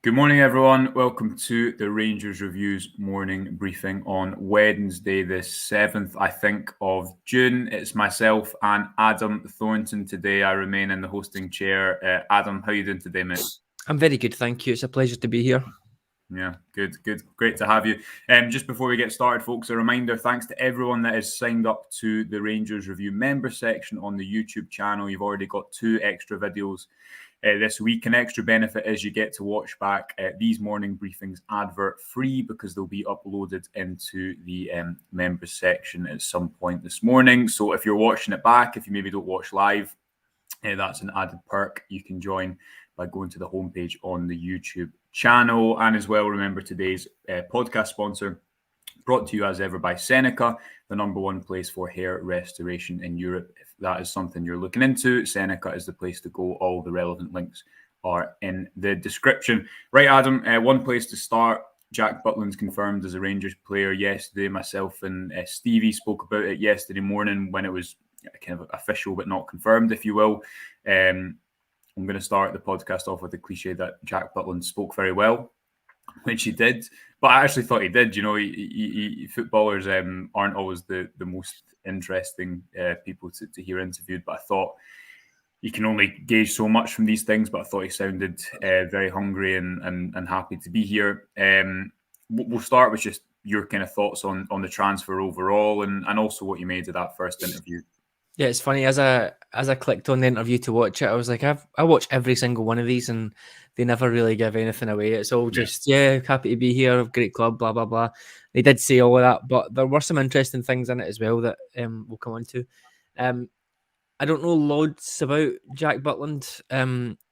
Good morning, everyone. Welcome to the Rangers Reviews morning briefing on Wednesday, the 7th, I think, of June. It's myself and Adam Thornton today. I remain in the hosting chair. Adam, how are you doing today, mate? I'm very good, thank you. It's a pleasure to be here. Yeah, good. Great to have you. Just before we get started, folks, a reminder, thanks to everyone that has signed up to the Rangers Review member section on the YouTube channel. You've already got 2 extra videos this week. An extra benefit is you get to watch back these morning briefings advert free because they'll be uploaded into the members section at some point this morning. So if you're watching it back, if you maybe don't watch live, that's an added perk. You can join by going to the homepage on the YouTube channel. And as well, remember today's podcast sponsor, brought to you as ever by Seneca, the #1 place for hair restoration in Europe. If that is something you're looking into, Seneca is the place to go. All the relevant links are in the description. Right, Adam, one place to start. Jack Butland's confirmed as a Rangers player yesterday. Myself and Stevie spoke about it yesterday morning when it was kind of official but not confirmed, if you will. I'm going to start the podcast off with the cliche that Jack Butland spoke very well, which he did. But I actually thought he did. You know, footballers aren't always the most interesting people to hear interviewed. But I thought you can only gauge so much from these things. But I thought he sounded very hungry and happy to be here. We'll start with just your kind of thoughts on the transfer overall and also what you made of that first interview. Yeah, it's funny, as I clicked on the interview to watch it, I was like, I watch every single one of these and they never really give anything away. It's all just, happy to be here, great club, blah, blah, blah. They did say all of that, but there were some interesting things in it as well that we'll come on to. I don't know loads about Jack Butland,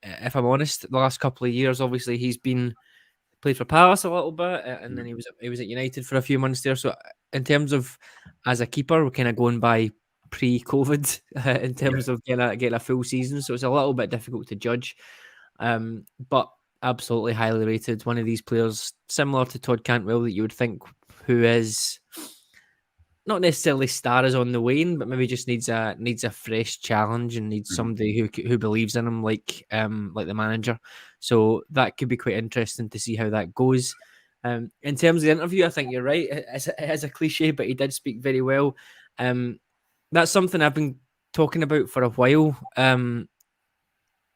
if I'm honest. The last couple of years, obviously, he's played for Palace a little bit, and then he was at United for a few months there. So in terms of as a keeper, we're kind of going by pre-COVID in terms of getting a full season. So it's a little bit difficult to judge. But absolutely highly rated. One of these players, similar to Todd Cantwell, that you would think who is not necessarily stars on the wane, but maybe just needs a fresh challenge and needs somebody who believes in him, like the manager. So that could be quite interesting to see how that goes. In terms of the interview, I think you're right. It is a cliche, but he did speak very well. That's something I've been talking about for a while.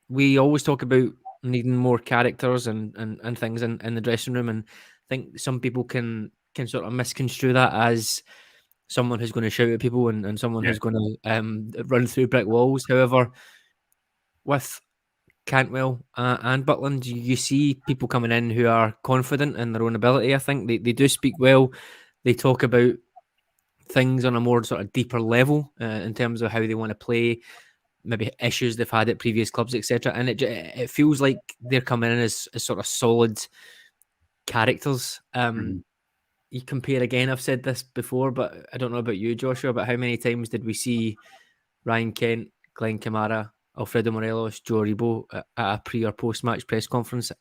We always talk about needing more characters and things in the dressing room, and I think some people can sort of misconstrue that as someone who's going to shout at people and someone who's going to run through brick walls. However, with Cantwell and Butland, you see people coming in who are confident in their own ability. I think they do speak well. They talk about things on a more sort of deeper level in terms of how they want to play, maybe issues they've had at previous clubs, etc. And it feels like they're coming in as sort of solid characters. You compare again, I've said this before, but I don't know about you, Joshua, but how many times did we see Ryan Kent, Glenn Kamara, Alfredo Morelos, Joe Rebo at a pre or post-match press conference?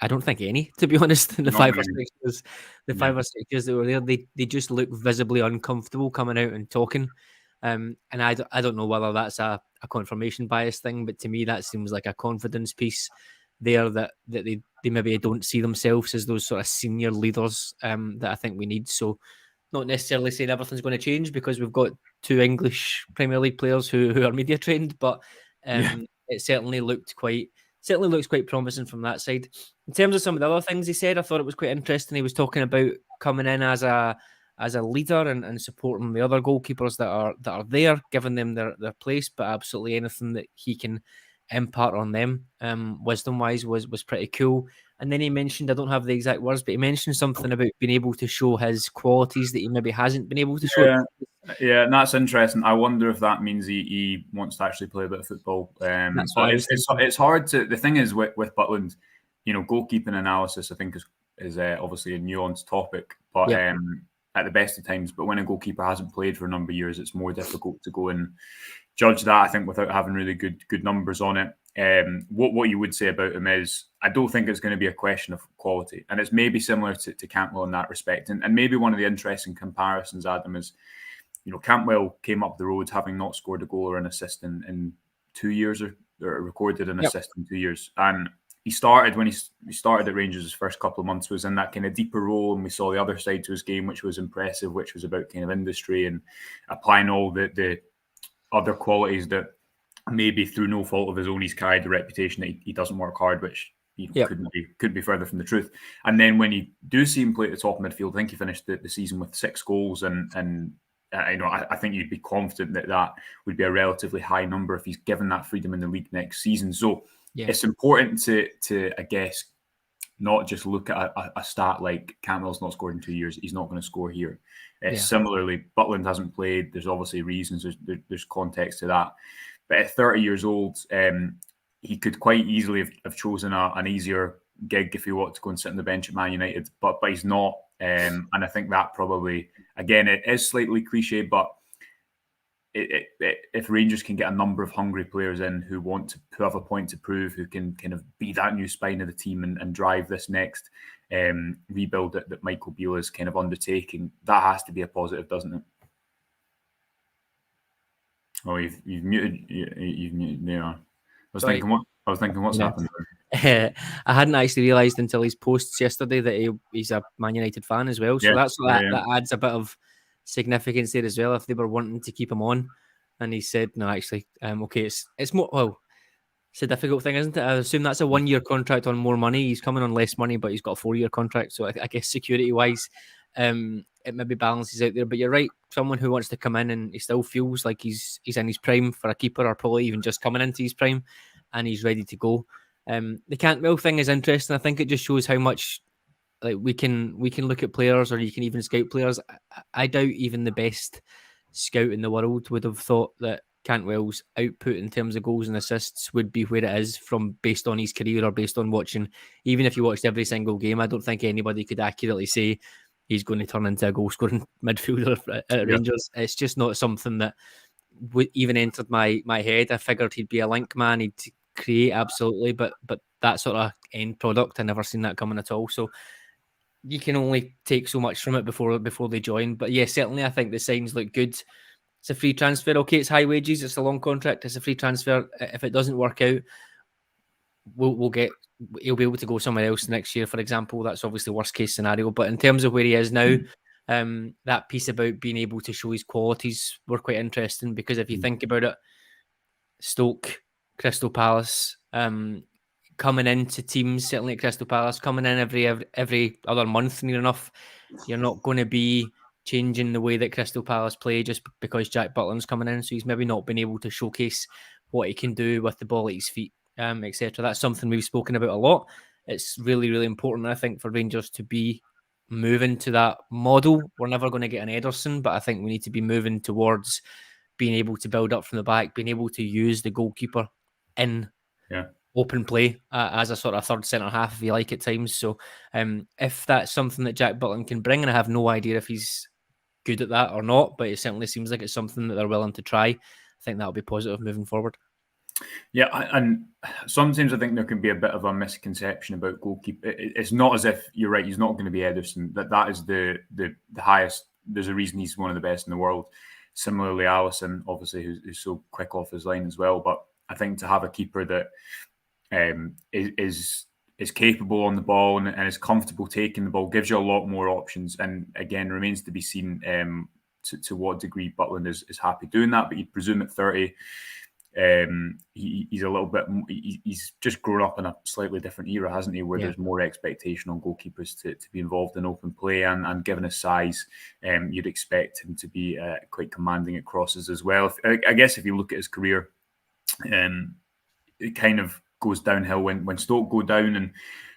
I don't think any, to be honest, in the five or 6 years. The 5 or 6 years that were there, they just look visibly uncomfortable coming out and talking. And I don't know whether that's a confirmation bias thing, but to me that seems like a confidence piece there that they maybe don't see themselves as those sort of senior leaders that I think we need. So not necessarily saying everything's going to change because we've got 2 English Premier League players who are media trained, but it certainly looks quite promising from that side. In terms of some of the other things he said, I thought it was quite interesting. He was talking about coming in as a leader and supporting the other goalkeepers that are there, giving them their place, but absolutely anything that he can impart on them, wisdom-wise, was pretty cool. And then he mentioned, I don't have the exact words, but he mentioned something about being able to show his qualities that he maybe hasn't been able to show. Yeah, and that's interesting. I wonder if that means he wants to actually play a bit of football. That's what it's hard to. The thing is with Butland, you know, goalkeeping analysis, I think is obviously a nuanced topic, but at the best of times. But when a goalkeeper hasn't played for a number of years, it's more difficult to go and judge that, I think, without having really good numbers on it. What you would say about him is, I don't think it's going to be a question of quality, and it's maybe similar to Cantwell in that respect. And maybe one of the interesting comparisons, Adam, is, you know, Cantwell came up the road having not scored a goal or an assist in 2 years, or recorded an assist in 2 years, and he started when he started at Rangers. His first couple of months was in that kind of deeper role, and we saw the other side to his game, which was impressive, which was about kind of industry and applying all the other qualities that maybe through no fault of his own he's carried the reputation that he doesn't work hard, which could be further from the truth. And then when you do see him play at the top of midfield, I think he finished the season with 6 goals, and I think you'd be confident that would be a relatively high number if he's given that freedom in the league next season. So it's important to I guess not just look at a stat like Cantwell's not scored in 2 years, he's not going to score here. Similarly, Butland hasn't played. There's obviously reasons. There's context to that. But at 30 years old, he could quite easily have chosen an easier gig if he wanted to go and sit on the bench at Man United, but he's not. And I think that probably, again, it is slightly cliche, but if Rangers can get a number of hungry players in who have a point to prove, who can kind of be that new spine of the team and drive this next rebuild that Michael Beale is kind of undertaking, that has to be a positive, doesn't it? Oh, you've muted. You've muted there. I was thinking, what's happened there? I hadn't actually realised until his posts yesterday that he's a Man United fan as well. So that adds a bit of significance there as well. If they were wanting to keep him on, and he said, "No, actually, okay, it's more well." It's a difficult thing, isn't it? I assume that's a 1-year contract on more money. He's coming on less money, but he's got a 4-year contract. So I guess security-wise, it maybe balances out there. But you're right. Someone who wants to come in and he still feels like he's in his prime for a keeper, or probably even just coming into his prime, and he's ready to go. The Cantwell thing is interesting. I think it just shows how much like we can look at players, or you can even scout players. I doubt even the best scout in the world would have thought that Cantwell's output in terms of goals and assists would be where it is from based on his career or based on watching. Even if you watched every single game, I don't think anybody could accurately say he's going to turn into a goal-scoring midfielder at Rangers. It's just not something that even entered my head. I figured he'd be a link man, he'd create absolutely, but that sort of end product, I never seen that coming at all. So you can only take so much from it before they join. But yeah, certainly I think the signs look good. It's a free transfer. Okay, it's high wages. It's a long contract. It's a free transfer. If it doesn't work out, he'll be able to go somewhere else next year, for example. That's obviously worst case scenario. But in terms of where he is now, that piece about being able to show his qualities were quite interesting, because if you think about it, Stoke, Crystal Palace, coming into teams, certainly at Crystal Palace, coming in every other month near enough, you're not going to be changing the way that Crystal Palace play just because Jack Butland's coming in. So he's maybe not been able to showcase what he can do with the ball at his feet, etc. That's something we've spoken about a lot. It's really, really important, I think, for Rangers to be moving to that model. We're never going to get an Ederson, but I think we need to be moving towards being able to build up from the back, being able to use the goalkeeper in open play as a sort of third centre half, if you like, at times. So if that's something that Jack Butland can bring, and I have no idea if he's good at that or not, but it certainly seems like it's something that they're willing to try, I think that'll be positive moving forward. Yeah, and sometimes I think there can be a bit of a misconception about goalkeeper. It's not as if you're right, he's not going to be Ederson. That is the highest. There's a reason he's one of the best in the world. Similarly, Alisson, obviously, who's so quick off his line as well. But I think to have a keeper that is capable on the ball and is comfortable taking the ball gives you a lot more options. And again, remains to be seen to what degree Butland is happy doing that. But you'd presume at 30, he's a little bit. He's just grown up in a slightly different era, hasn't he? Where there's more expectation on goalkeepers to be involved in open play, and given his size, you'd expect him to be quite commanding at crosses as well. I guess if you look at his career, it kind of goes downhill when Stoke go down, and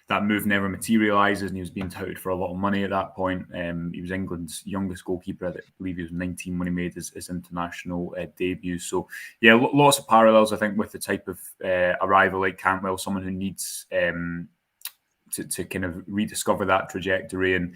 that move never materialises, and he was being touted for a lot of money at that point. He was England's youngest goalkeeper. I believe he was 19 when he made his international debut. So, yeah, lots of parallels, I think, with the type of arrival like Cantwell, someone who needs to kind of rediscover that trajectory, and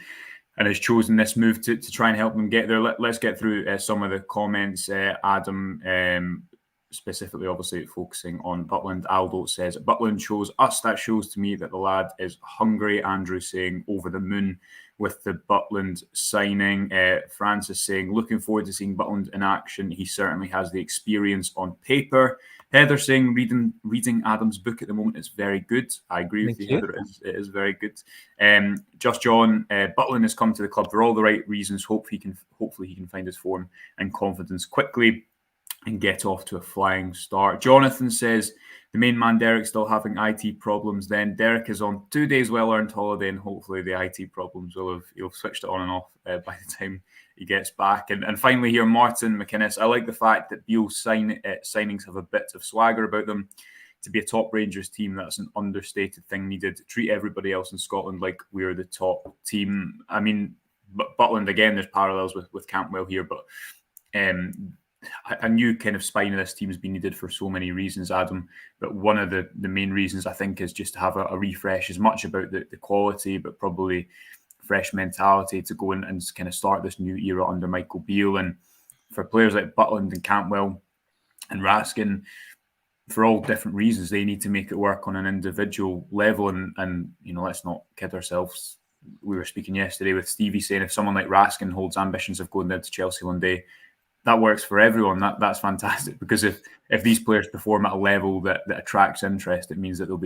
has chosen this move to try and help them get there. Let's get through some of the comments. Adam, specifically, obviously, focusing on Butland. Aldo says, Butland shows us, that shows to me that the lad is hungry. Andrew saying, over the moon with the Butland signing. Francis saying, looking forward to seeing Butland in action. He certainly has the experience on paper. Heather saying, reading Adam's book at the moment is very good. I agree with you, Heather. It is very good. Just John, Butland has come to the club for all the right reasons. Hopefully he can find his form and confidence quickly and get off to a flying start. Jonathan says, the main man Derek still having IT problems. Then Derek is on 2 days well-earned holiday, and hopefully the IT problems he'll have switched it on and off by the time he gets back. And finally here, Martin McInnes. I like the fact that Beale's signings have a bit of swagger about them. To be a top Rangers team, that's an understated thing needed. Treat everybody else in Scotland like we're the top team. I mean, Butland, again, there's parallels with Campwell here, but a new kind of spine of this team has been needed for so many reasons, Adam. But one of the main reasons, I think, is just to have a refresh, as much about the quality, but probably fresh mentality to go in and kind of start this new era under Michael Beale. And for players like Butland and Campwell and Raskin, for all different reasons, they need to make it work on an individual level. And let's not kid ourselves. We were speaking yesterday with Stevie saying if someone like Raskin holds ambitions of going down to Chelsea one day, that works for everyone. That's fantastic, because if these players perform at a level that attracts interest, it means that they'll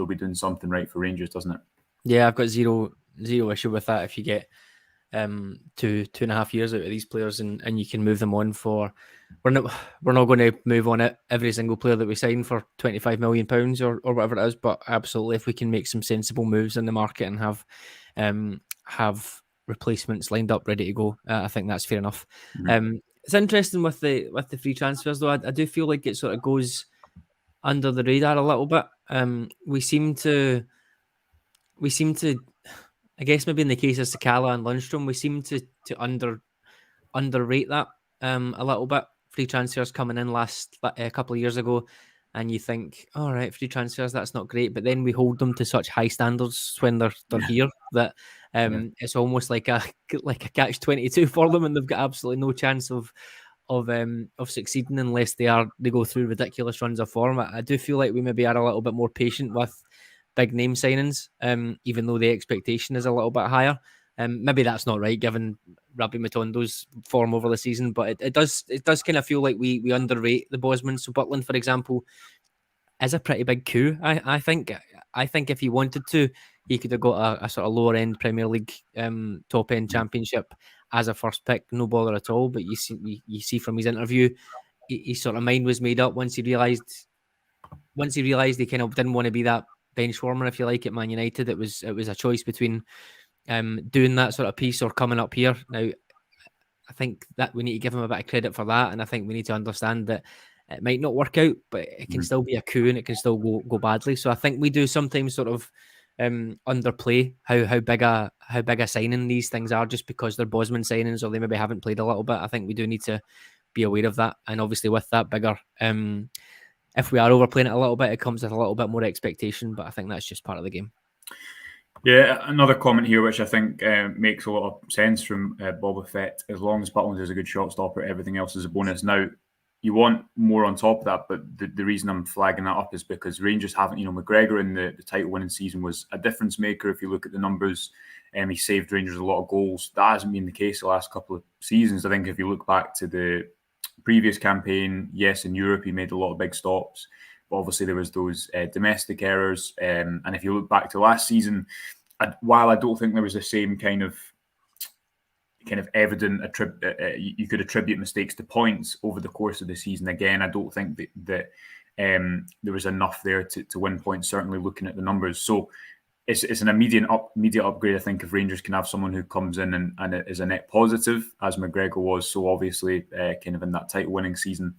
be doing something right for Rangers, doesn't it? Yeah, I've got zero issue with that. If you get 2.5 years out of these players and you can move them on for, we're not going to move on it every single player that we sign for £25 million or whatever it is, but absolutely, if we can make some sensible moves in the market and have replacements lined up ready to go, I think that's fair enough. Mm-hmm. It's interesting with the free transfers, though. I do feel like it sort of goes under the radar a little bit. We seem to, I guess maybe in the case of Sakala and Lundstrom, we seem to underrate that a little bit. Free transfers coming in a couple of years ago, and you think, all right, free transfers, that's not great, but then we hold them to such high standards when they're here that it's almost like a catch-22 for them, and they've got absolutely no chance of succeeding unless they go through ridiculous runs of form. I do feel like we maybe are a little bit more patient with big name signings, even though the expectation is a little bit higher. Maybe that's not right given Rabbi Matondo's form over the season, but it does kind of feel like we underrate the Bosman. So Butland, for example, is a pretty big coup. I think if he wanted to, he could have got a sort of lower end Premier League top end championship as a first pick, no bother at all. But you see from his interview, his sort of mind was made up once he realised he kind of didn't want to be that bench warmer, if you like, at Man United. It was a choice between doing that sort of piece or coming up here. Now, I think that we need to give him a bit of credit for that, and I think we need to understand that it might not work out, but it can still be a coup and it can still go badly. So I think we do sometimes sort of underplay how big a signing these things are just because they're Bosman signings or they maybe haven't played a little bit. I think we do need to be aware of that, and obviously with that bigger, if we are overplaying it a little bit, it comes with a little bit more expectation, but I think that's just part of the game. Yeah, another comment here, which I think makes a lot of sense from Boba Fett. As long as Butland is a good shot stopper, everything else is a bonus. Now, you want more on top of that, but the reason I'm flagging that up is because Rangers haven't, McGregor in the title winning season was a difference maker. If you look at the numbers, he saved Rangers a lot of goals. That hasn't been the case the last couple of seasons. I think if you look back to the previous campaign, yes, in Europe, he made a lot of big stops. But obviously, there was those domestic errors. And if you look back to last season, while I don't think there was the same kind of evident, you could attribute mistakes to points over the course of the season. Again, I don't think that there was enough there to win points, certainly looking at the numbers. So it's an immediate upgrade, I think, if Rangers can have someone who comes in and is a net positive, as McGregor was so obviously kind of in that title winning season.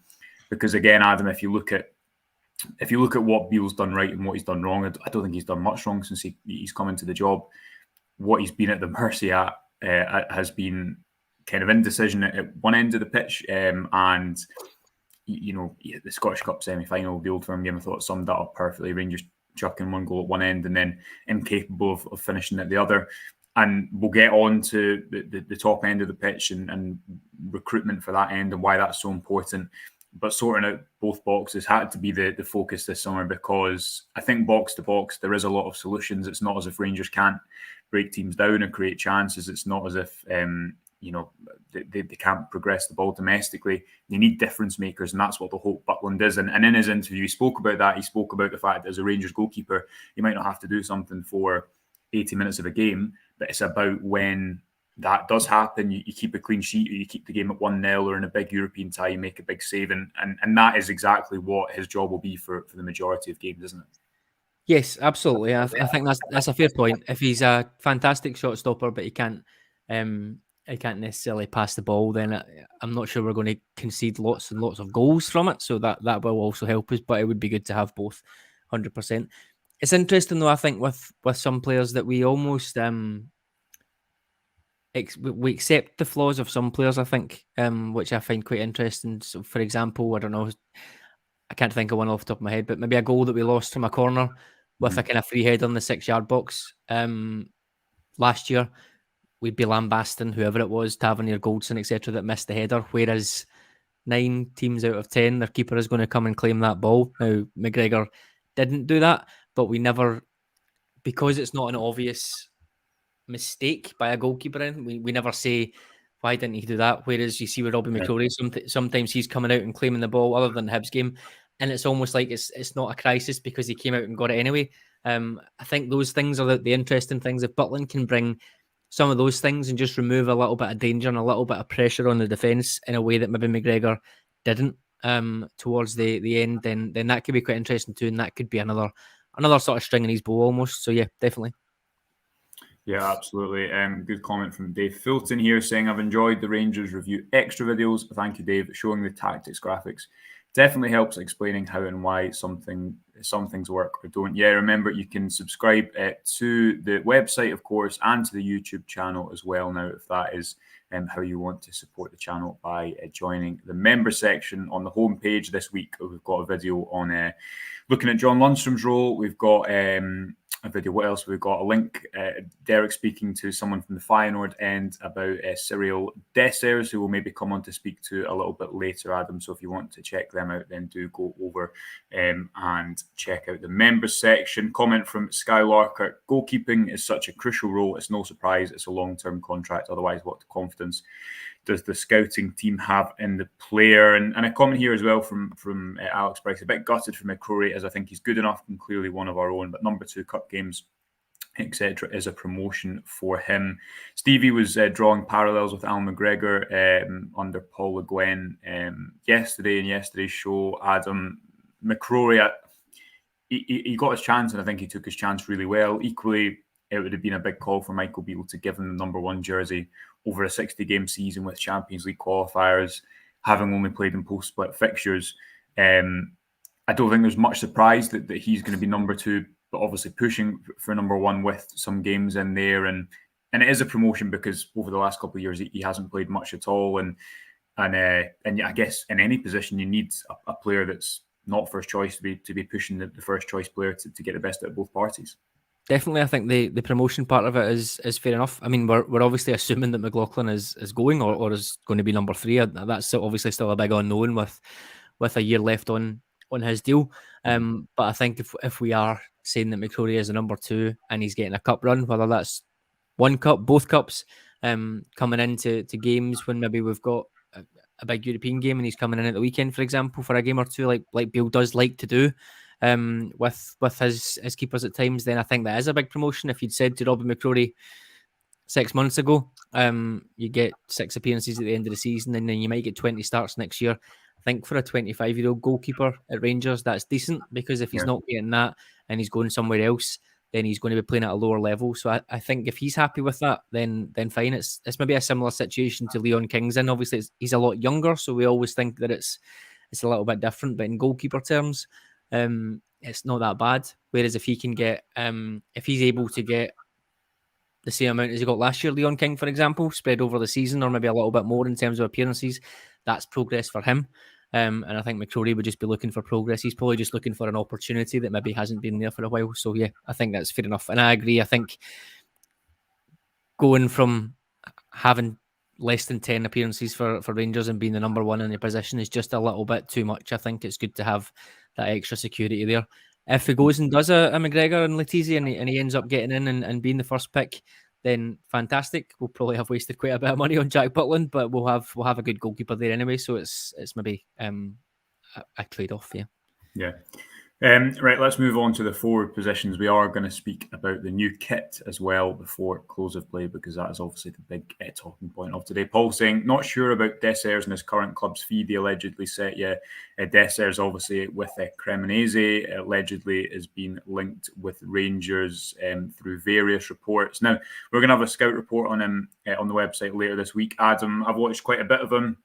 Because again, Adam, if you look at what Beale's done right and what he's done wrong, I don't think he's done much wrong since he's come into the job. What he's been at the mercy at has been kind of indecision at one end of the pitch, and the Scottish Cup semi-final, the Old Firm game, I thought summed that up perfectly. Rangers chucking one goal at one end and then incapable of finishing at the other. And we'll get on to the top end of the pitch and recruitment for that end and why that's so important. but sorting out both boxes had to be the focus this summer, because I think box to box there is a lot of solutions. It's not as if Rangers can't break teams down and create chances. It's not as if they can't progress the ball domestically. They need difference makers, and that's what the Hope Butland is. And in his interview, he spoke about that. He spoke about the fact that as a Rangers goalkeeper, you might not have to do something for 80 minutes of a game, but it's about when that does happen, you keep a clean sheet, or you keep the game at 1-0, or in a big European tie, you make a big save. And that is exactly what his job will be for the majority of games, isn't it? Yes, absolutely. I think that's a fair point. If he's a fantastic shot stopper, but he can't necessarily pass the ball, then I'm not sure we're going to concede lots and lots of goals from it. So that will also help us. But it would be good to have both, 100%. It's interesting though. I think with some players that we almost we accept the flaws of some players. I think, which I find quite interesting. So, for example, I don't know, I can't think of one off the top of my head, but maybe a goal that we lost from a corner with a kind of free header in the 6-yard box. Last year, we'd be lambasting whoever it was, Tavernier, Goldson, etc., that missed the header. Whereas 9 teams out of 10, their keeper is going to come and claim that ball. Now, McGregor didn't do that, but we never, because it's not an obvious mistake by a goalkeeper, we never say, why didn't he do that? Whereas you see with Robbie McCrory, sometimes he's coming out and claiming the ball, other than the Hibs game, and it's almost like it's not a crisis because he came out and got it anyway. I think those things are the interesting things. If Butland can bring some of those things and just remove a little bit of danger and a little bit of pressure on the defence in a way that maybe McGregor didn't towards the end, then that could be quite interesting too, and that could be another sort of string in his bow almost. So yeah, definitely. Yeah, absolutely. Good comment from Dave Fulton here, saying, I've enjoyed the Rangers review extra videos. Thank you, Dave. Showing the tactics graphics definitely helps explaining how and why some things work or don't. Yeah, remember, you can subscribe to the website, of course, and to the YouTube channel as well now, if that is how you want to support the channel, by joining the member section on the homepage. This week, we've got a video on looking at John Lundstrom's role. We've got a video. What else? We've got a link. Derek speaking to someone from the Feyenoord end about Cyril Dessers, who will maybe come on to speak to a little bit later, Adam. So if you want to check them out, then do go over and check out the members section. Comment from Skylarker: goalkeeping is such a crucial role. It's no surprise it's a long-term contract. Otherwise, what confidence does the scouting team have in the player? And a comment here as well from Alex Bryce: a bit gutted for McCrory, as I think he's good enough and clearly one of our own, but number 2 cup games, etc., is a promotion for him. Stevie was drawing parallels with Al McGregor under Paul Le Guen yesterday in yesterday's show. Adam, McCrory, he got his chance, and I think he took his chance really well. Equally, it would have been a big call for Michael Beale to give him the number 1 jersey over a 60-game season with Champions League qualifiers, having only played in post-split fixtures. I don't think there's much surprise that he's going to be number 2, but obviously pushing for number 1 with some games in there. And it is a promotion because over the last couple of years, he hasn't played much at all. And I guess in any position, you need a player that's not first choice to be pushing the first choice player to get the best out of both parties. Definitely, I think the promotion part of it is fair enough. I mean, we're obviously assuming that McLaughlin is going or is going to be number 3. That's obviously still a big unknown with a year left on his deal. But I think if we are saying that McCrory is a number 2 and he's getting a cup run, whether that's 1 cup, both cups, coming into games when maybe we've got a big European game and he's coming in at the weekend, for example, for a game or 2, like Beale does like to do. With his keepers at times, then I think that is a big promotion. If you'd said to Robbie McCrory 6 months ago, you get 6 appearances at the end of the season and then you might get 20 starts next year, I think for a 25-year-old goalkeeper at Rangers, that's decent, because if he's not getting that and he's going somewhere else, then he's going to be playing at a lower level. So I think if he's happy with that, then fine. It's maybe a similar situation to Leon King's in. Obviously, he's a lot younger, so we always think that it's a little bit different. But in goalkeeper terms, it's not that bad. Whereas if he can get, if he's able to get the same amount as he got last year, Leon King, for example, spread over the season, or maybe a little bit more in terms of appearances, that's progress for him. And I think McCrory would just be looking for progress. He's probably just looking for an opportunity that maybe hasn't been there for a while. So yeah, I think that's fair enough. And I agree. I think going from having less than 10 appearances for Rangers and being the number one in the position is just a little bit too much. I think it's good to have that extra security there. If he goes and does a McGregor and Letizia and he ends up getting in and being the first pick, then fantastic. We'll probably have wasted quite a bit of money on Jack Butland, but we'll have a good goalkeeper there anyway. So it's maybe a trade-off, yeah. Yeah. Right, let's move on to the forward positions. We are going to speak about the new kit as well before close of play, because that is obviously the big talking point of today. Paul saying, not sure about Dessers and his current club's fee they allegedly set. Yeah, Dessers obviously with Cremonese allegedly is being linked with Rangers through various reports. Now, we're going to have a scout report on him on the website later this week. Adam, I've watched quite a bit of him.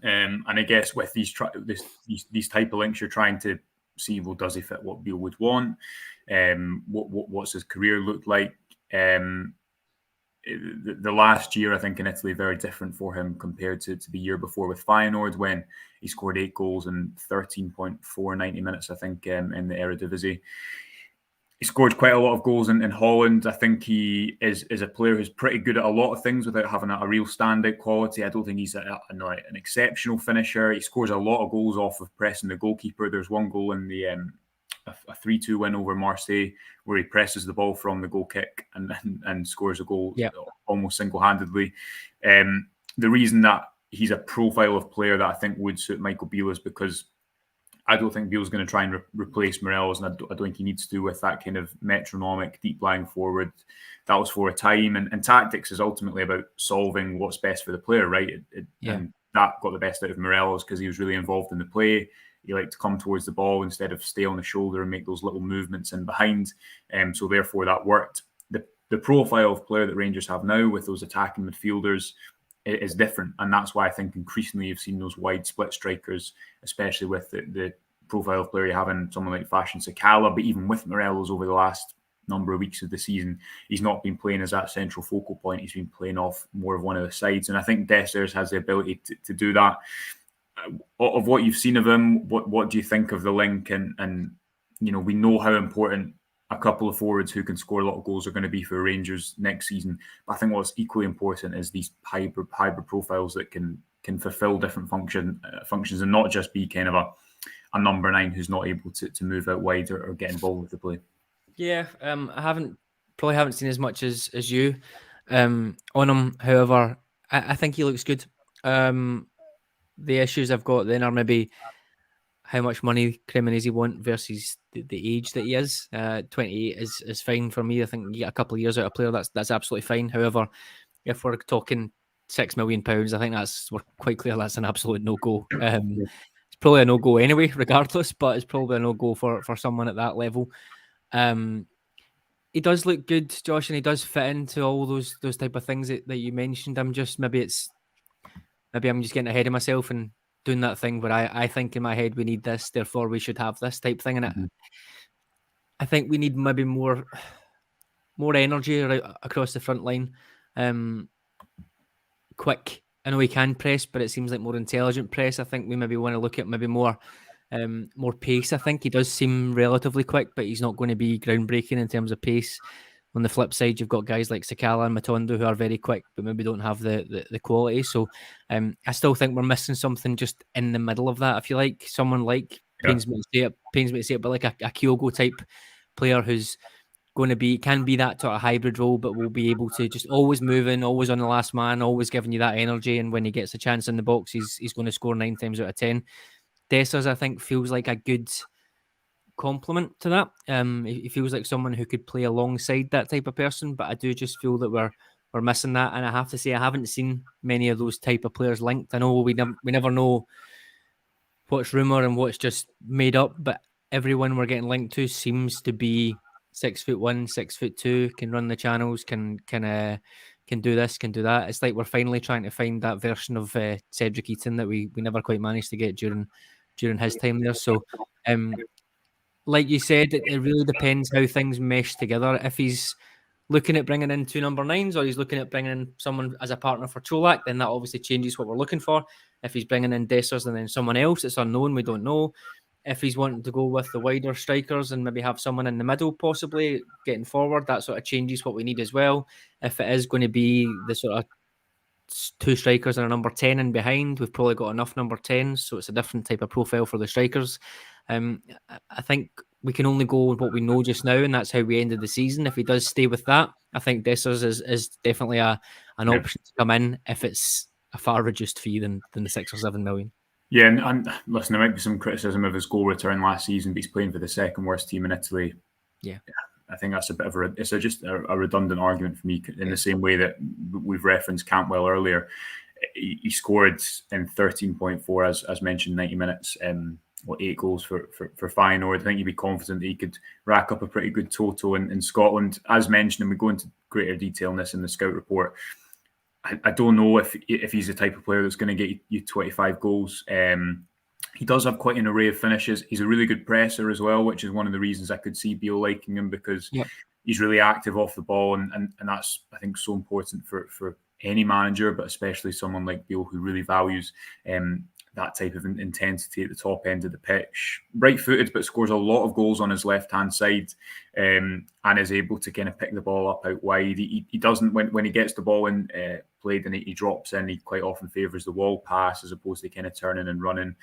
And I guess with these type of links, you're trying to see, well, does he fit what Beale would want? What's his career looked like? The last year, I think, in Italy, very different for him compared to the year before with Feyenoord, when he scored 8 goals in 13.490 minutes, I think, in the Eredivisie. He scored quite a lot of goals in Holland. I think he is a player who's pretty good at a lot of things without having a real standout quality. I don't think he's an exceptional finisher. He scores a lot of goals off of pressing the goalkeeper. There's one goal in the a 3-2 win over Marseille where he presses the ball from the goal kick and scores a goal almost single-handedly. The reason that he's a profile of player that I think would suit Michael Beale is because I don't think Beale's going to try and replace Morelos, and I don't think he needs to with that kind of metronomic deep-lying forward. That was for a time, and tactics is ultimately about solving what's best for the player, right? And that got the best out of Morelos because he was really involved in the play. He liked to come towards the ball instead of stay on the shoulder and make those little movements in behind. So therefore that worked. The profile of player that Rangers have now with those attacking midfielders is different, and that's why I think increasingly you've seen those wide split strikers, especially with the profile of player you have in someone like Fashion Sakala, but even with Morelos over the last number of weeks of the season, he's not been playing as that central focal point. He's been playing off more of one of the sides, and I think Dessers has the ability to do that. Of what you've seen of him, what do you think of the link? And we know how important a couple of forwards who can score a lot of goals are going to be for Rangers next season. But I think what's equally important is these hybrid profiles that can fulfill different functions and not just be kind of a number 9 who's not able to move out wide or get involved with the play. Yeah, I probably haven't seen as much as you on him. However, I think he looks good. The issues I've got then are maybe how much money Cremonese want versus the age that he is. 28 is fine for me. I think you get a couple of years out of a player, that's absolutely fine. However, if we're talking £6 million, I think we're quite clear that's an absolute no-go. It's probably a no-go anyway, regardless, but it's probably a no-go for someone at that level. He does look good, Josh, and he does fit into all those type of things that you mentioned. Maybe I'm just getting ahead of myself and doing that thing where I think in my head we need this, therefore we should have this type thing. And I think we need maybe more energy across the front line. Quick. I know he can press, but it seems like more intelligent press. I think we maybe want to look at maybe more pace. I think he does seem relatively quick, but he's not going to be groundbreaking in terms of pace. On the flip side, you've got guys like Sakala and Matondo who are very quick, but maybe don't have the quality. So I still think we're missing something just in the middle of that. I feel like someone like pains me to say it, but like a Kyogo type player who's can be that sort of hybrid role, but will be able to just always moving, always on the last man, always giving you that energy. And when he gets a chance in the box, he's going to score 9 times out of 10. Dessers, I think, feels like a good complement to that. He feels like someone who could play alongside that type of person, but I do just feel that we're missing that. And I have to say, I haven't seen many of those type of players linked. I know we never know what's rumor and what's just made up, but everyone we're getting linked to seems to be 6'1", 6'2", can run the channels, can do this, can do that. It's like we're finally trying to find that version of Cedric Eaton that we never quite managed to get during his time there. So, like you said, it really depends how things mesh together. If he's looking at bringing in 2 number 9s or he's looking at bringing in someone as a partner for Cholak, then that obviously changes what we're looking for. If he's bringing in Dessers and then someone else, it's unknown. We don't know. If he's wanting to go with the wider strikers and maybe have someone in the middle, possibly getting forward, that sort of changes what we need as well. If it is going to be the sort of two strikers and a number 10 in behind. We've probably got enough number 10s, so it's a different type of profile for the strikers. I think we can only go with what we know just now, and that's how we ended the season. If he does stay with that, I think Dessers is definitely an option to come in if it's a far reduced fee than the 6 or 7 million. Yeah, and listen, there might be some criticism of his goal return last season, but he's playing for the second worst team in Italy. Yeah. I think that's a bit of just a redundant argument for me, in the same way that we've referenced Cantwell earlier. He scored in 13.4, as mentioned, 90 minutes, 8 goals for Feyenoord. I think you'd be confident that he could rack up a pretty good total in Scotland. As mentioned, and we go into greater detail on this in the scout report, I don't know if he's the type of player that's going to get you 25 goals. He does have quite an array of finishes. He's a really good presser as well, which is one of the reasons I could see Beale liking him, because he's really active off the ball, and that's, I think, so important for any manager, but especially someone like Beale, who really values that type of intensity at the top end of the pitch. Right-footed, but scores a lot of goals on his left-hand side, and is able to kind of pick the ball up out wide. He doesn't, when he gets the ball in played and he drops in, he quite often favours the wall pass as opposed to kind of turning and running.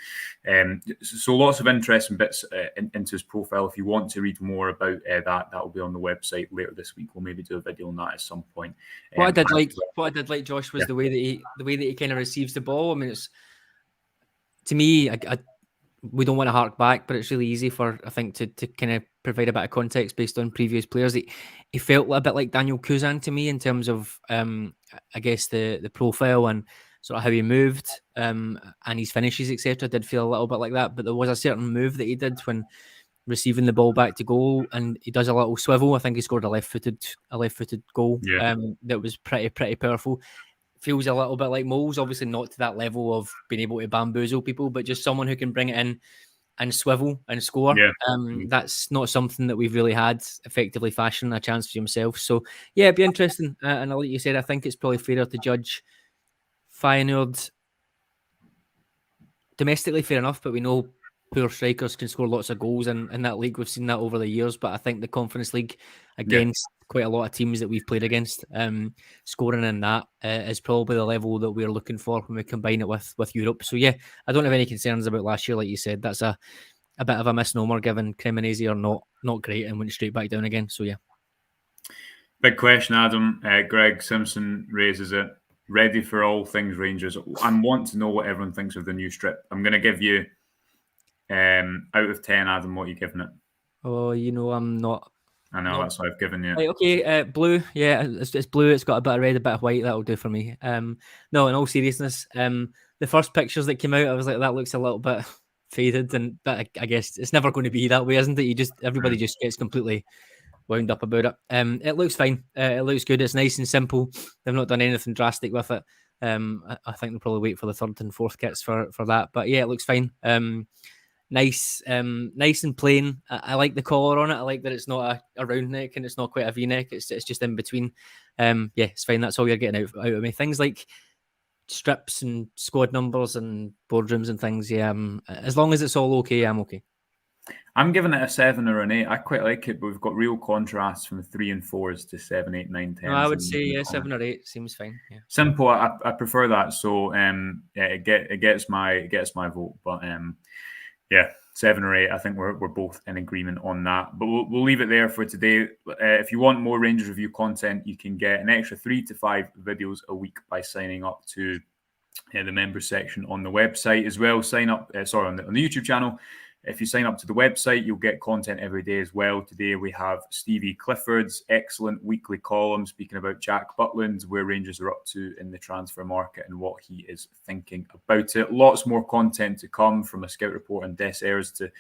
So lots of interesting bits into his profile. If you want to read more about that will be on the website later this week. We'll maybe do a video on that at some point. What I did like, Josh, was the way that he kind of receives the ball. I mean, it's, to me, we don't want to hark back, but it's really easy for, I think, to kind of provide a bit of context based on previous players. He felt a bit like Daniel Kuzan to me in terms of, I guess, the profile and sort of how he moved, and his finishes, etc. Did feel a little bit like that, but there was a certain move that he did when receiving the ball back to goal, and he does a little swivel. I think he scored a left-footed goal that was pretty powerful. Feels a little bit like Moles, obviously not to that level of being able to bamboozle people, but just someone who can bring it in and swivel and score. That's not something that we've really had effectively fashion a chance for himself. So yeah, it'd be interesting. And like you said, I think it's probably fairer to judge Feyenoord domestically, fair enough, but we know poor strikers can score lots of goals in that league. We've seen that over the years, but I think the Conference League against quite a lot of teams that we've played against, scoring in that is probably the level that we're looking for when we combine it with Europe. So yeah, I don't have any concerns about last year. Like you said, that's a bit of a misnomer given Cremonese are not great and went straight back down again. So yeah. Big question, Adam. Greg Simpson raises it. Ready for all things Rangers. I want to know what everyone thinks of the new strip. I'm going to give you out of 10, Adam, what are you giving it? Oh, I'm not. I know, that's what I've given you. Right, okay, blue. Yeah, it's blue. It's got a bit of red, a bit of white. That'll do for me. No, in all seriousness, the first pictures that came out, I was like, that looks a little bit faded, but I guess it's never going to be that way, isn't it? Everybody just gets completely wound up about it. It looks fine. It looks good. It's nice and simple. They've not done anything drastic with it. I think they'll probably wait for the third and fourth kits for that. But yeah, it looks fine. Nice and plain. I like the collar on it. I like that it's not a round neck and it's not quite a V-neck. It's just in between. Yeah, it's fine. That's all you're getting out of me. Things like strips and squad numbers and boardrooms and things. Yeah, as long as it's all okay, I'm okay. I'm giving it a 7 or an 8. I quite like it, but we've got real contrasts from 3 and 4s to 7, 8, 9, 10. No, I would say 7 or 8 seems fine. Yeah. Simple. I prefer that. So it gets my vote. But yeah, 7 or 8. I think we're both in agreement on that. But we'll leave it there for today. If you want more Rangers review content, you can get an extra 3 to 5 videos a week by signing up to the members section on the website as well. Sign up, on the YouTube channel. If you sign up to the website, you'll get content every day as well. Today we have Stevie Clifford's excellent weekly column speaking about Jack Butland, where Rangers are up to in the transfer market and what he is thinking about it. Lots more content to come, from a scout report on Des Ayres to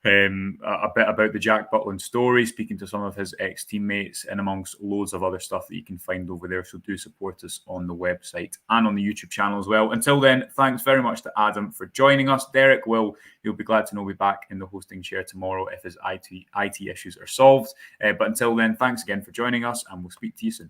a bit about the Jack Butland story, speaking to some of his ex-teammates, and amongst loads of other stuff that you can find over there. So do support us on the website and on the YouTube channel as well. Until then, thanks very much to Adam for joining us. Derek you'll be glad to know, be back in the hosting chair tomorrow if his IT issues are solved. But until then, thanks again for joining us, and we'll speak to you soon.